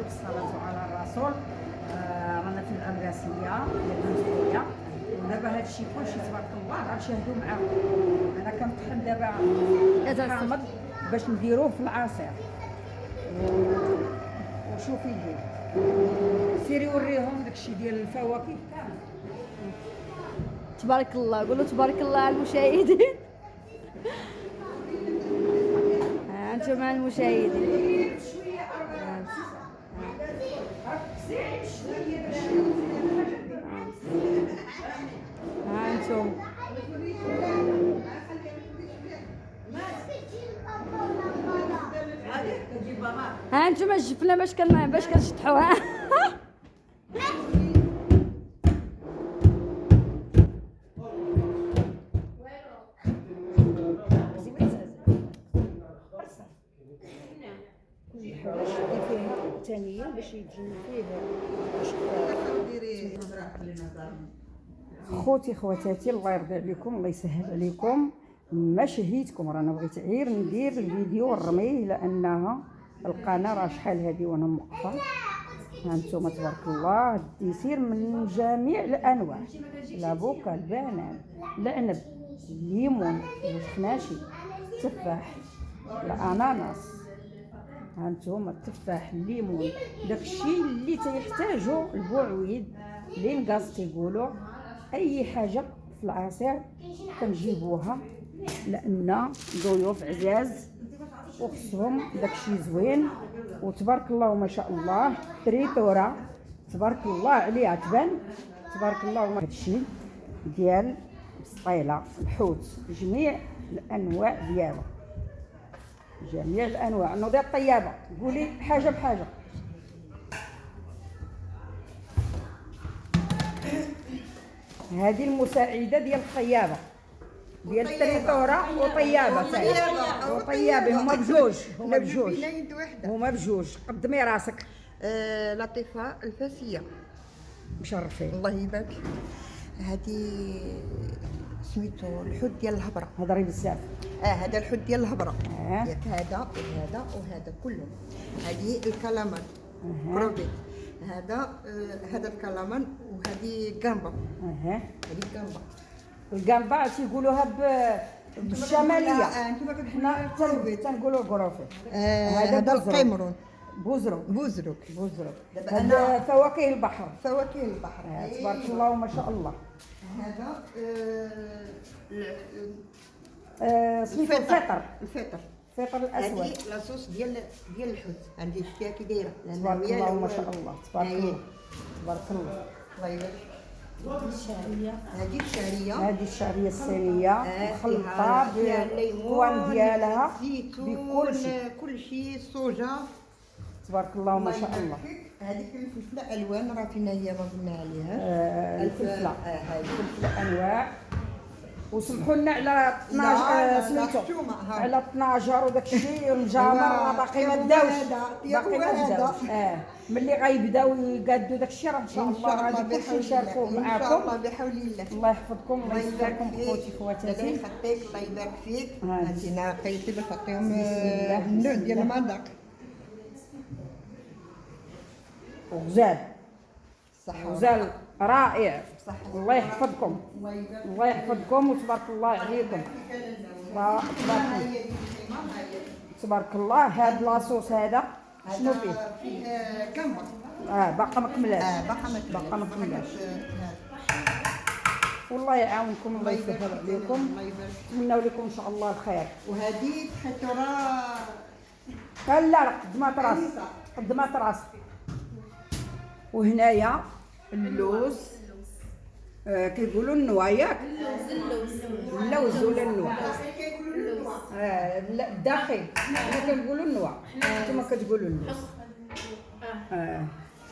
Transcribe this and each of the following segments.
الصلاة على الرسول. رانا في العباسية ديال المسؤولية، ودابا هادشي كلشي تبارك الله غنشاهدوا معاكم. انا كنطحن دابا الحامض باش نديروه في العصير. وشوفي لي سيري وريهم داكشي ديال الفواكه. تبارك الله، قولوا تبارك الله على المشاهدين. انتم مع المشاهدين. انتم انتم الجفنه باش كنشطحوها. ثانيه باش يتجن فيه خوتي خواتاتي. الله يرضي عليكم، الله يسهل عليكم. ما شهيتكم، رانا بغيت غير ندير الفيديو ونرميه لانها القناه راه شحال هذه وانا موقفه. هانتوما تبارك الله الديسير من جميع الانواع، لافوكا، البنان، العنب، الليمون، الخناشي، التفاح، الاناناس. هانتوما التفاح، الليمون، داكشي اللي تيحتاجو البوعويد لينغاز تيقولوا. اي حاجه في العصير كنجيبوها لان ضيوف عزاز وخصهم داكشي زوين. وتبارك الله وما شاء الله تريتورا تبارك الله عليها تبان تبارك الله. هادشي ديال السطيله، الحوت، جميع الانواع ديالو، جميع الانواع. نوضي الطيابه قولي حاجه بحاجه. هذه المساعده ديال الطيابه ديال التريتوره وطيابه وطيابه. هما بجوج. قدمي راسك. لطيفه الفاسيه مشرفين. الله يبارك. هذه سميتو الحوت ديال الهبره. هضري بزاف. هذا الحوت ديال الهبره. ياك هذا وهذا كلهم. هذه الكلامان بروفيت. هذا الكلامان وهذه جامبا. هذه جامبا. الجامبا تيقولوها بالشماليه. حنا تنقولوا الكروفي. هذا القمرون. بوزروك. هذا فواكه البحر. تبارك الله وما شاء الله. هذا سميتو الفطر الاسود. هذه لاصوص ديال الحوت. عندي شتيها كي دايره تبارك الله وما شاء الله. تبارك الله. الله يبارك. هذه الشعريه الصينيه مخلطه بالكوان ديالها بكل شيء صوجا. تبارك الله وما شاء الله. هذيك الفلفله الوان راه فينا هي ما قلنا عليها. الفلفله الفلفله انواع. وسمحوا لنا على 12 سميتو على 12 وداك الشيء الجامر باقي ما داوش. ملي غيبداو يقادوا داك الشيء راه ان شاء الله غادي كلشي نشاركوه معاكم ان شاء الله بحول الله. الله يحفظكم الله يسلمكم خوتي خواتاتي. الله يخطيك الله يبارك فيك. عندنا قيتي بنحطيهم النوع ديال المذاق غزال رائع. الله يحفظكم وتبارك الله عليكم. تبارك الله. هذا لاصوص هذا شنو فيه؟ كمبر. باقا ما كملاش. باقا ما كملاش. والله يعاونكم الله يسهل عليكم. نتمنوا لكم ان شاء الله الخير. وهذه تحطوا لا قدمات راس. وهنايا اللوز كيقولوا النوى ياك. اللوز ولا النوى. لا الداخل حنا كنقولوا النوى نتوما كتقولوا اللوز.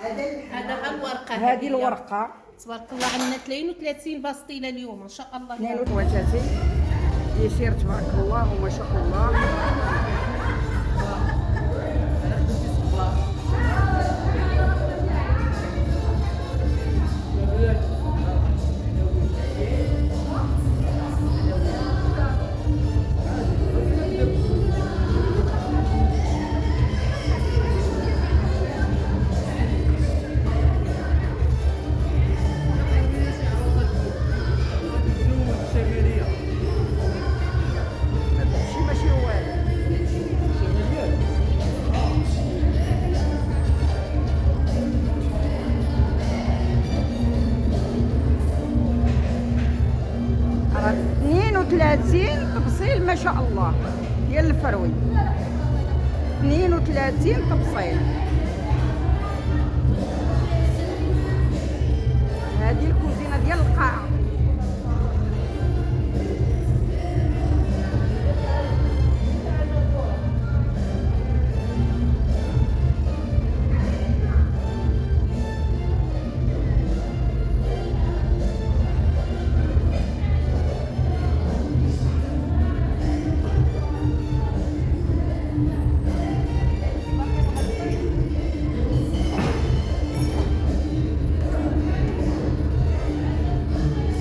هذا الورقه. هذه الورقه تبارك الله. عندنا 32 باستيله اليوم ان شاء الله. 32 يسير تبارك الله وما شاء الله. 32 تفصيل ما شاء الله ديال الفروي. 32 تفصيل. هذه الكوزينه ديال القاعه.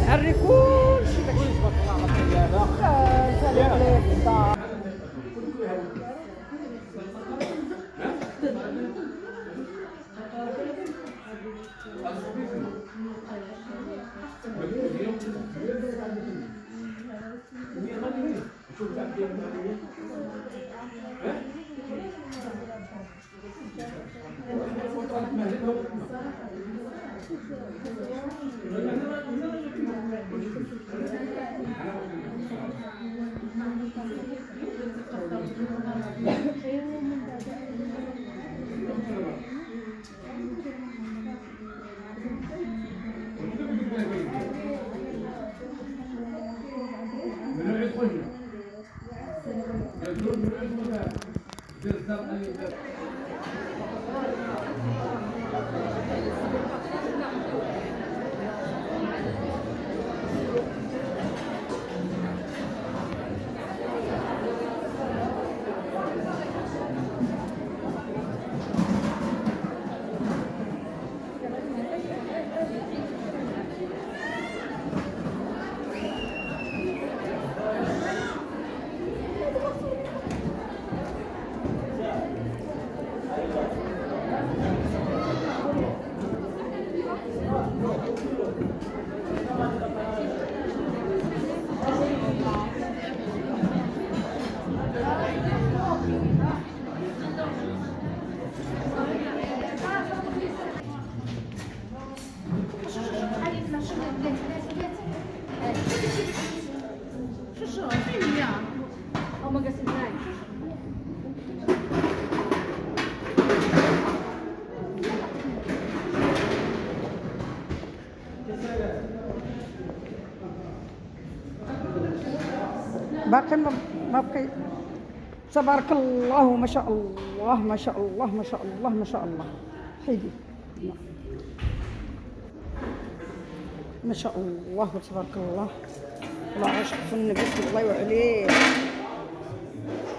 عري كلشي داكشي تبارك الله سالي عليه في الدار. باقي ما بقي. تبارك الله ما شاء الله ما شاء الله ما شاء الله ما شاء الله. حيدي ما شاء الله تبارك الله. الله عاشق في النبي صلى الله عليه.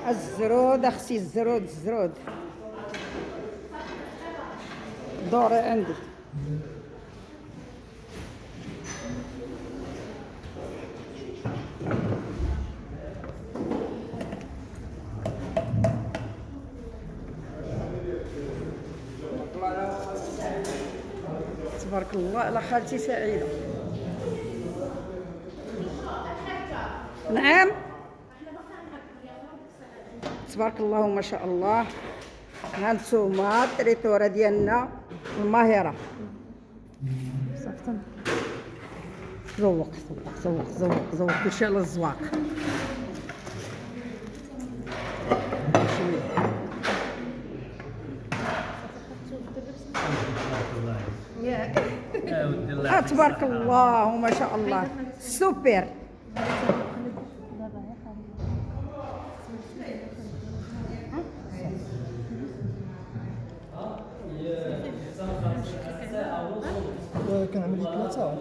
الزرود اختي الزرود الزرود دوري عندي. تبارك الله على خالتي سعيدة. نعم تبارك الله ما شاء الله. هانتوما التريتوره ديالنا الماهرة. صافي زوق زوق زوق زوق زوق كلشي على الزواق. تبارك الله ما شاء الله سوبر. كنعمل لك ثلاثة.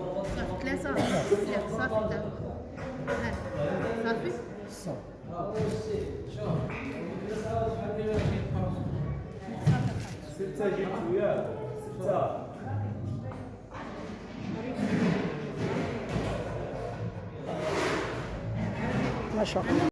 صافي صافي ستة جبت وياه ستة. ما شاء الله.